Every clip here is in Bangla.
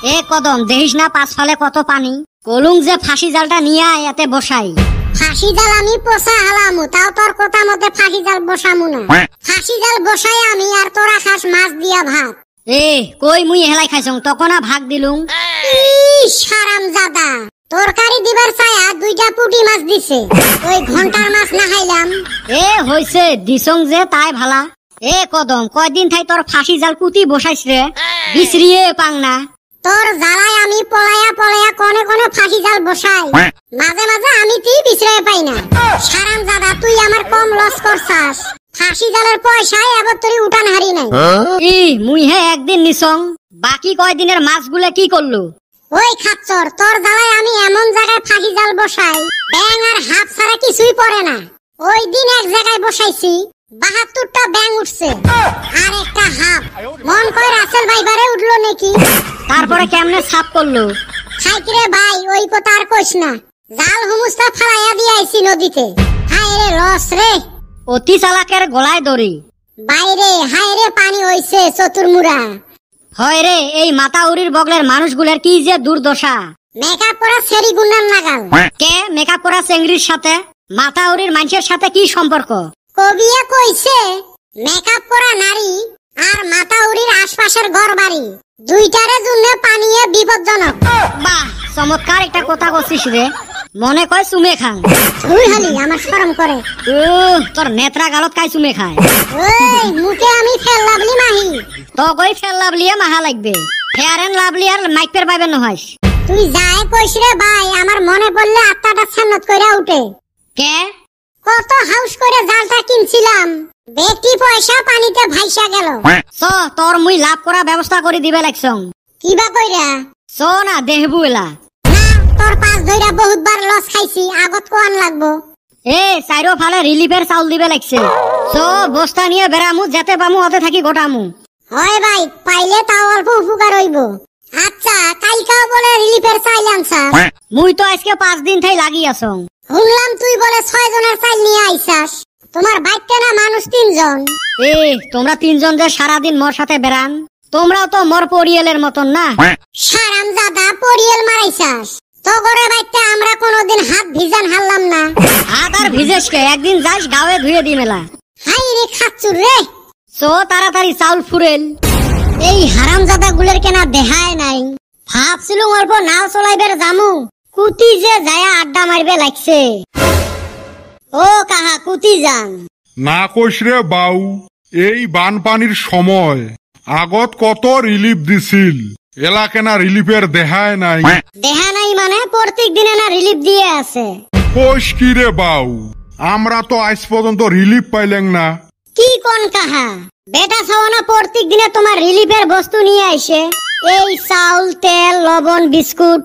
এ কদম দেখিস না পাঁচ ফালে কত পানি, কলুং যে ফাঁসি জালটা নিয়ে আয় এতে বসাই। ফাঁসি জাল আমি পোষা হালামু, তাও তোর কথা মতে ফাঁসি জাল বসামু না। ফাঁসি জাল বসাই আমি আর তোরা খাস মাছ দিয়া ভাত। এ কই মুই হেলাই খাইছং তখন ভাগ দিলুম। হারামজাদা, তরকারি দিবার ছায়া দুইটা পুঁটি মাছ দিছে, ওই ঘন্টার মাছ না খাইলাম। এ হইছে দিছং যে তাই ভালা। এ কদম কয়দিন থাই তোর ফাঁসি জাল কুতি বসাইছ রে, বিছরিয়ে পাং না। তোর জ্বালায় আমি পলায়া পলায়া কোনে কোনে ফাঁসি জাল বসাই, মাঝে মাঝে আমি তুই বিছরাই পাই না। হারামজাদা, তুই আমার কম লস করছাস। ফাঁসি জালের পয়সায় এবার তোর উঠান হারি নাই। ই মুই হে একদিন নিছং, বাকি কয়দিনের মাছগুলো কি করলো? ওই খাচ্চর, তোর জ্বালায় আমি এমন জায়গায় ফাঁসি জাল বসাই ব্যাং আর হাফ ছাড়া কিছুই পড়ে না। ওই দিন এক জায়গায় বসাইছি ৭২টা ব্যাং উঠছে আর একটা হাফ। মন কয় রাসেল ভাই বারে উঠলো নাকি। তারপরে কেমনে সাফ করলো? খাইকিরে ভাই ওই কথা আর কইস না, জাল হুমুস্তা ফালাইয়া দিয়ে আইছি নদীতে। হায় রে লস রে, অতি চালাকের গলায় দড়ি। বাইরে হায় রে পানি হইছে চতুর্মুড়া। হয় রে, এই মাতাউরির বগলের মানুষগুলোর কি যে দুর্দশা। মেকআপ করা সেরি গুন্ডার নাগাল। কে মেকআপ করা চেংড়ির সাথে মাতাউরির মানুষের সাথে কি সম্পর্ক? কবিয়ে কইছে মেকআপ করা নারী আর মাতাউরির আশপাশের ঘর বাড়ি দুইটারে জন্য পানিয়ে বিপজ্জনক। বাহ, চমৎকার একটা কথা কছিস রে, মনে কয় চুমে খাং। তুই হালি আমার শরম করে। তোর নেত্রা গালত কাই চুমে খায়। ওই মুখে আমি ফেল লাভলি মাহি, তো কই ফেল লাভলিয়ে মাহা লাগবে, ফেয়ার এন্ড লাভলি আর মাইক পের পাইবেন নহইস। তুই যাই কইস রে ভাই, আমার মনে পড়লে আত্মাটা ছান্নত কইরা উঠে। কে কত হাউস করে জালটা কিনছিলাম, বেটি পয়সা পানিতে ভাইসা গেল। চ তোর মুই লাভ করা ব্যবস্থা করে দিবে লাগছং। কিবা কইরা? চ না দেহবু এলা। না, তোর পাঁচ ধইরা বহুতবার লস খাইছি, আগত কোয়ান লাগবো। এ চাইরো ফালে রিলিফের চাউল দিবে লাগছে। চ বস্তা নিয়ে বেড়ামু, যেতে পামু ওতে থাকি গোটামু। হয় ভাই, পাইলে তাও অল্প উপকার হইব। আচ্ছা, কালকাও বলে রিলিফের চাইল আনছাস? মুই তো আজকে 5 দিন থাই লাগি আছং। শুনলাম তুই বলে 6 জনের চাইল নিয়ে আইছাস। তোমার বাইকটা না মানুষ 3 জন। এ তোমরা 3 জন যে সারাদিন মোর সাথে বেড়ান, তোমরাও তো মোর পরিয়ালের মতন না। হারামজাদা, পরিয়াল মারাইছাস। তো করে বাইকটা আমরা কোনোদিন হাত ভিজান হারলাম না। হাত আর ভিজেস কে, একদিন যাস গাঁয়ে ধুয়ে দি মেলা। হাই রে খাচ্চুর রে। সো তাড়াতাড়ি চাউল ফুরেল। এই হারামজাদা গুলের কেনা দেখায় নাই। ভাবছিলুম অল্প নাও চলাইবার জামু, কুতি যে যায়া আড্ডা মারবে লাগছে। ও কাহা কুতি যান না কইস রে বাউ, এই বানপানির সময় আগত কত রিলিফ দিছিল, এলা কেনা রিলিফের দেখায় নাই। দেখা নাই মানে প্রত্যেক দিনে না রিলিফ দিয়ে আছে। কইস কি রে বাউ, আমরা তো আজ পর্যন্ত রিলিফ পাইলেন না। কি কোন কাহা, বেটা ছাওয়ানা প্রত্যেক দিনে তোমার রিলিফের বস্তু নিয়ে আইসে, এই চাউল তেল লবণ বিস্কুট।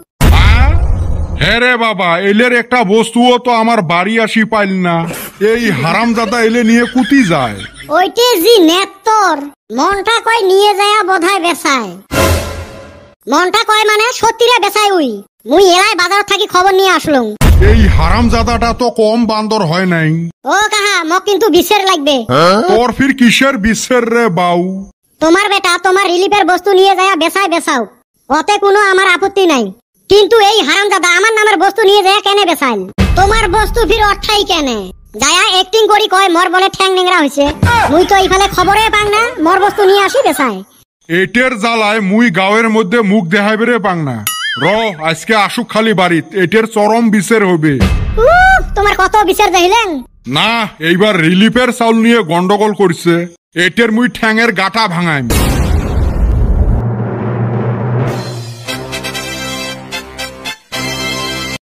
হ্যাঁ রে বাবা, এলের একটা বস্তুও তো আমার বাড়ি আসি পাইল না। এই হারামজাদা এলে নিয়ে কুতি যায়। ওইটে জি নেত্তর মনটা কয় নিয়ে যায়া বোধায় বেচায়। মনটা কয় মানে সত্যিরে বেচায়। মুই এলাই বাজার থাকি খবর নিয়ে আসলুম। এই হারামজাদাটা তো কম বান্দর হয় নাই। ও কাহা, মোক কিন্তু বিশ্বের লাগবে। তোর ফির কিসের বিশ্বের রে বাউ? তোমার বেটা তোমার রিলিফের বস্তু নিয়ে যায়া বেচায় বেচাও, ওতে কোনো আমার আপত্তি নাই। কিন্তু এই হারামজাদা আমার নামের বস্তু নিয়ে যায় কেনে বেচাইল? তোমার বস্তু ফির অর্থাই কেনে যায়া অ্যাক্টিং করি কয় মোর বলে ঠ্যাং নেংরা হইছে। মুই তো এইফালে খবরে পাং না, মোর বস্তু নিয়ে আসি বেচায়। এটের জ্বালায় মুই গাঁয়ের মধ্যে মুখ দেখাইবে রে পাং না। র আজকে আসুক খালি বাড়িত, এটের চরম বিচার হবে। তোমার কত বিচার দেখিলেন না, এইবার রিলিফের চাউল নিয়ে গন্ডগোল করছে, এটের মুই ঠ্যাঙের গাটা ভাঙাইম।